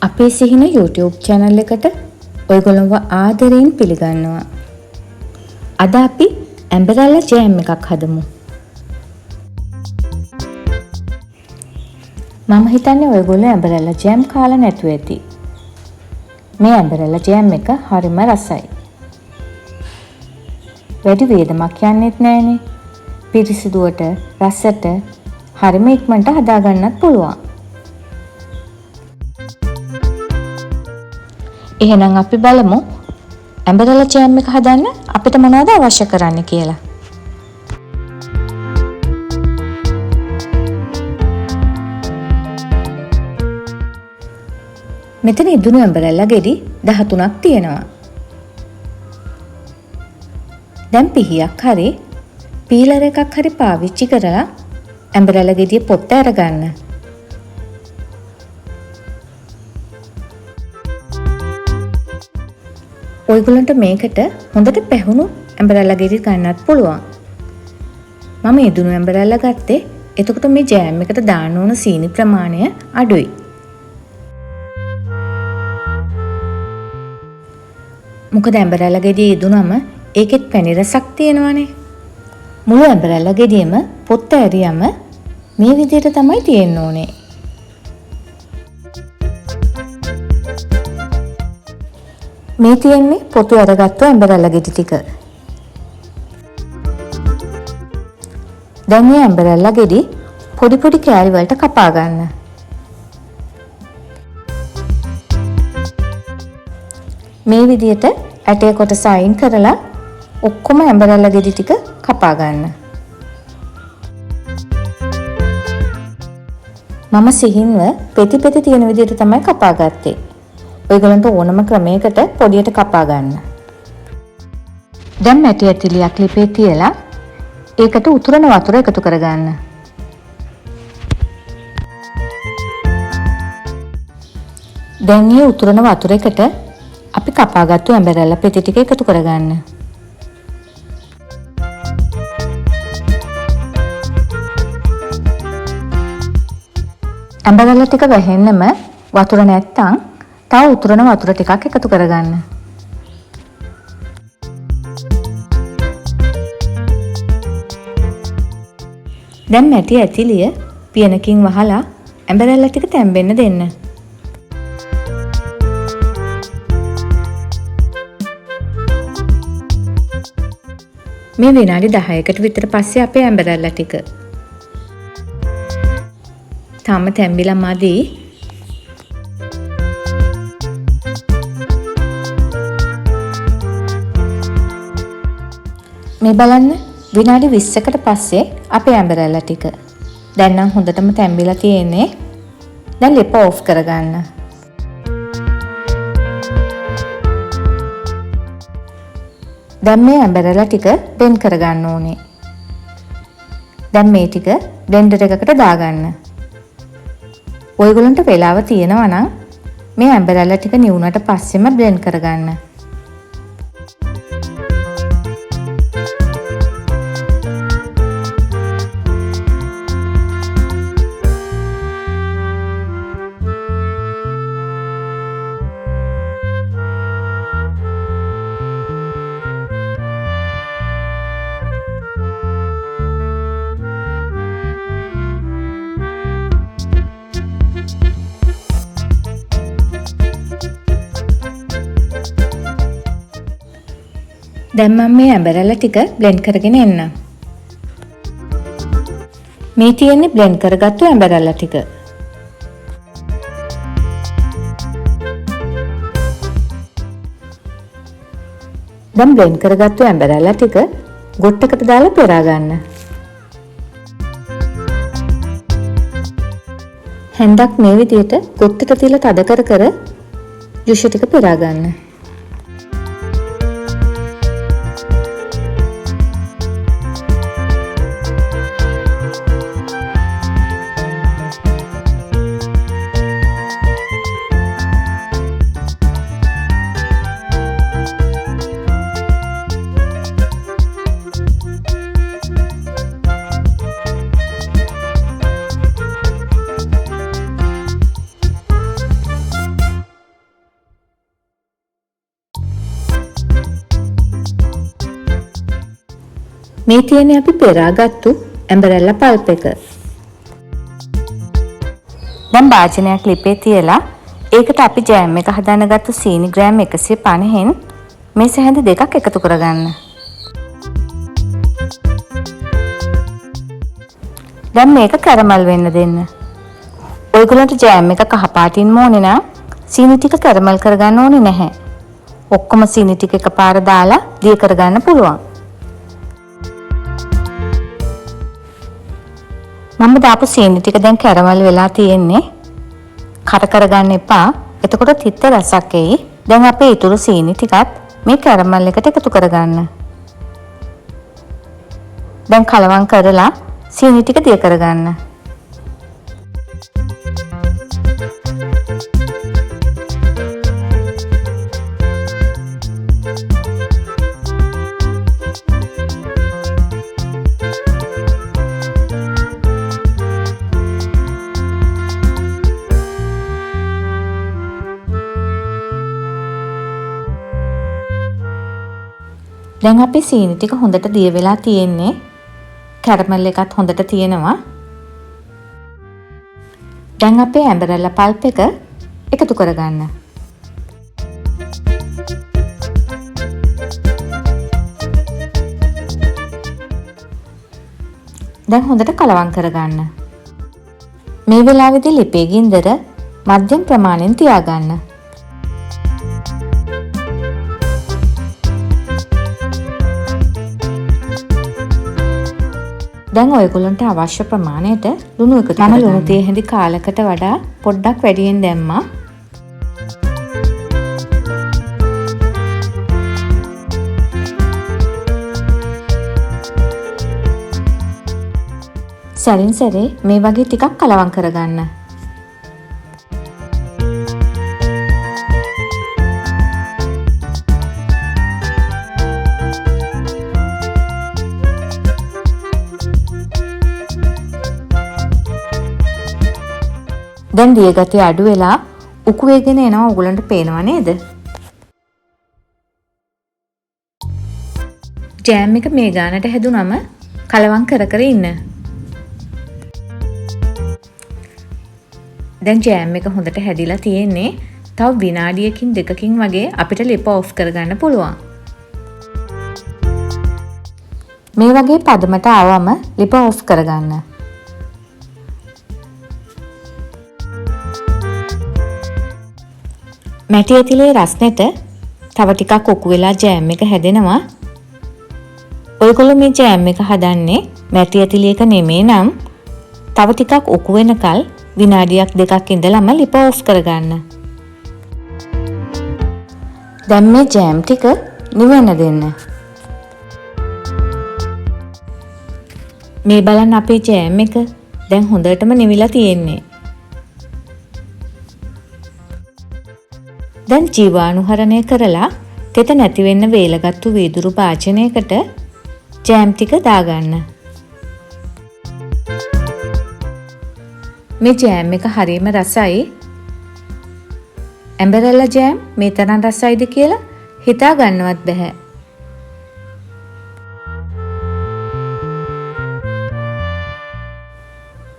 අපේ සිහින YouTube channel එකට ඔයගොල්ලන්ව ආදරයෙන් පිළිගන්නවා. අද අපි ඇම්බරෙල්ලා ජෑම් එකක් හදමු. මම හිතන්නේ ඔයගොල්ලෝ ඇම්බරෙල්ලා ජෑම් කාලා නැතුව ඇති. මේ ඇම්බරෙල්ලා ජෑම් එක හරිම රසයි. වැඩි වේදමක් යන්නේත් නැහනේ. පිරිසිදුවට රසට හරිම ඉක්මනට හදා ගන්නත් පුළුවන්. එහෙනම් අපි බලමු ඇම්බරෙල්ලා ජෑම් එක හදන්න අපිට මොනවද අවශ්‍ය කරන්නේ කියලා. මෙතන ඉදුණු ඇම්බරෙල්ලා ගෙඩි 13ක් තියෙනවා. දැන් පිහියක් හරි පීලර් එකක් හරි පාවිච්චි කරලා ඇම්බරෙල්ලා ගෙඩිය පොත්ත අරගන්න. ඔයගොල්ලන්ට මේකට හොඳට පැහුණු ඇම්බරෙල්ලා ගෙඩි ගන්නත් පුළුවන්. මම ඉදුණු ඇම්බරෙල්ලා ගත්තේ. එතකොට මේ ජෑම් එකට දාන්න ඕන සීනි ප්‍රමාණය අඩුයි. මොකද ඇම්බරෙල්ලා ගෙඩිය ඉදුණම ඒකෙත් පැණි රසක් තියෙනවානේ. මුළු ඇම්බරෙල්ලා ගෙඩියම පොත්ත ඇරියම මේ විදිහට තමයි තියෙන්න ඕනේ. මේ තියෙන්නේ පොතු අරගත්තු ඇම්බරෙල්ලා ගෙඩි ටික. දැන් මේ ඇම්බරෙල්ලා ගෙඩි පොඩි පොඩි කෑලි වලට කපා ගන්න. මේ විදිහට ඇටේ කොටස අයින් කරලා ඔක්කොම ඇම්බරෙල්ලා ගෙඩි ටික කපා ගන්න. මම සිහින්ව පෙති පෙති තියෙන විදිහට තමයි කපා ගත්තේ. ඔයගලන්ට ඕනම ක්‍රමයකට පොඩියට කපා ගන්න. දැන් මැටි ඇතිලියක් ලිපේ තියලා ඒකට උතුරන වතුර එකතු කරගන්න. දැන් මේ උතුරන වතුර එකට අපි කපාගත්තු ඇම්බරෙල්ලා පෙති ටික එකතු කරගන්න. ඇම්බරෙල්ලා ටික වැහෙන්නම වතුර නැත්තම් තව උතුරන වතුර ටිකක් එකතු කරගන්න. දැන් මැටි ඇතිලිය පියනකින් වහලා ඇම්බරෙල්ලා ටික තැම්බෙන්න දෙන්න. මේ විනාඩි 10කට විතර පස්සේ අපේ ඇම්බරෙල්ලා ටික තාම තැම්බිලා මදි. මේ බලන්න විනාඩි 20කට පස්සේ අපේ ඇම්බරෙල්ලා ටික දැන් නම් හොඳටම තැම්බිලා තියෙන්නේ. දැන් ලිප ඕෆ් කරගන්න. දැන් මේ ඇම්බරෙල්ලා ටික බ්ලෙන්ඩ් කරගන්න ඕනේ. දැන් මේ ටික බ්ලෙන්ඩර් එකකට දාගන්න. ඔයගොල්ලන්ට වෙලාව තියෙනවා නම් මේ ඇම්බරෙල්ලා ටික නිවුනට පස්සෙම බ්ලෙන්ඩ් කරගන්න. දැන් මම මේ ඇම්බරෙල්ලා ටික බ්ලෙන්ඩ් කරගෙන එන්නම්. මේ තියෙන්නේ බ්ලෙන්ඩ් කරගත්තු ඇම්බරෙල්ලා ටික. දැන් බ්ලෙන්ඩ් කරගත්තු ඇම්බරෙල්ලා ටික ගොට්ටකට දාලා පෙරා ගන්න. හැන්දක් මේ විදිහට ගොට්ටක තියලා තද කර කර ජුෂ ටික පෙරා ගන්න. මේ තියෙන්නේ අපි පෙරාගත්තු ඇම්බරෙල්ලා පල්ප් එක. දැන් භාජනයක් ලිපේ තියලා ඒකට අපි ජෑම් එක හදාන ගත්තු සීනි ග්‍රෑම් 150න් මේ සැහැඳ දෙකක් එකතු කරගන්න. දැන් මේක කැරමල් වෙන්න දෙන්න. ඔයගොල්ලන්ට ජෑම් එක කහ පාටින්ම ඕනේ නම් සීනි ටික කැරමල් කරගන්න ඕනේ නැහැ. ඔක්කොම සීනි ටික එකපාර දාලා දිය කරගන්න පුළුවන්. මම දාපු සීනි ටික දැන් කැරමල් වෙලා තියෙන්නේ. කර කරගන්න එපා. එතකොට තිත්ත රසක් එයි. දැන් අපේ ඊටු සීනි ටිකත් මේ කැරමල් එකට එකතු කරගන්න. දැන් කලවම් කරලා සීනි ටික දිය කරගන්න. දැන් අපේ සීනි ටික හොඳට දිය වෙලා තියෙන්නේ. කැරමල් එකත් හොඳට තියෙනවා. දැන් අපේ ඇම්බරෙල්ලා පල්ප් එක එකතු කරගන්න. දැන් හොඳට කලවම් කරගන්න. මේ වෙලාවේදී ලිපේ ගින්දර මධ්‍යම ප්‍රමාණයෙන් තියාගන්න. දැන් ඔයගොල්ලන්ට අවශ්‍ය ප්‍රමාණයට ලුණු එකතු කරගන්න. මම ලුණු තේ හැඳි කාලකට වඩා පොඩ්ඩක් වැඩියෙන් දැම්මා. සැරින් සැරේ මේ වගේ ටිකක් කලවම් කරගන්න. දැන් දිය ගතිය අඩු වෙලා උකු වේගෙන එනවා. ඔයගලන්ට පේනව නේද? ජෑම් එක මේ ගානට හැදුනම කලවම් කර කර ඉන්න. දැන් ජෑම් එක හොඳට හැදිලා තියෙන්නේ. තව විනාඩියකින් දෙකකින් වගේ අපිට ලිප ඔෆ් කරගන්න පුළුවන්. මේ වගේ පදමට ආවම ලිප ඔෆ් කරගන්න. මැටි ඇතිලේ රස්නෙට තව ටිකක් ඔකු වෙලා ජෑම් එක හැදෙනවා. ඔයගොල්ලෝ මේ ජෑම් එක හදන්නේ මැටි ඇතිලේක නෙමෙයි නම් තව ටිකක් ඔකු වෙනකල් විනාඩියක් දෙකක් ඉඳලම ලිප ඔෆ් කරගන්න. දැන් මේ ජෑම් ටික නිවෙන්න දෙන්න. මේ බලන්න අපේ ජෑම් එක දැන් හොඳටම නිවිලා තියෙන්නේ. දැන් ජීවාණුහරණය කරලා තෙත නැති වෙන්න වේලගත්තු වීදුරු භාජනයකට ජෑම් ටික දාගන්න. මේ ජෑම් එක හරියම රසයි. ඇම්බරෙල්ලා ජෑම් මේ තරම් රසයිද කියලා හිතා ගන්නවත් බැහැ.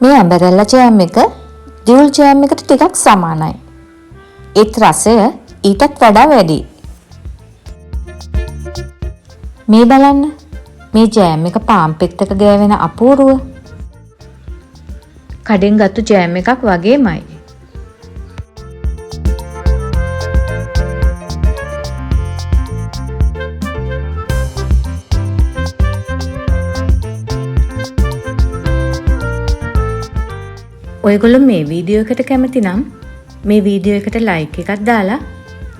මේ ඇම්බරෙල්ලා ජෑම් එක දියුල් ජෑම් එකට ටිකක් සමානයි. ඒත් රසය ඊටත් වඩා වැඩි. මේ බලන්න මේ ජෑම් එක පාන් පෙත්තක ගෑවෙන අපූර්ව කඩෙන් ගත්තු ජෑම් එකක් වගේමයි. ඔයගොල්ලෝ මේ වීඩියෝ එකට කැමති නම් මේ වීඩියෝ එකට ලයික් එකක් දාලා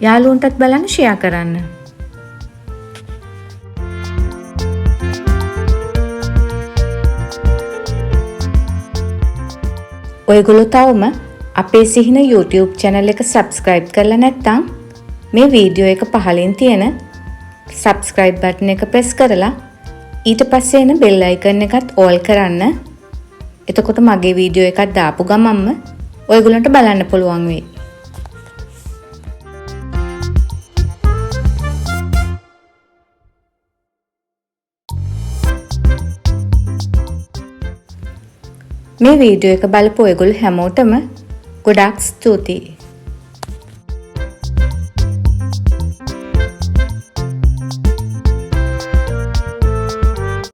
යාළුවන්ටත් බලන්න ෂෙයා කරන්න. ඔයගොල්ලෝ තවම අපේ සිහින YouTube channel එක subscribe කරලා නැත්නම් මේ වීඩියෝ එක පහලින් තියෙන subscribe button එක press කරලා ඊට පස්සේ එන bell icon එකත් all කරන්න. එතකොට මගේ වීඩියෝ එකක් දාපු ගමන්ම ඔයගොල්ලන්ට බලන්න පුළුවන් වෙයි. මේ වීඩියෝ එක බලපු ඔයගොල්ලෝ හැමෝටම ගොඩාක් ස්තුතියි.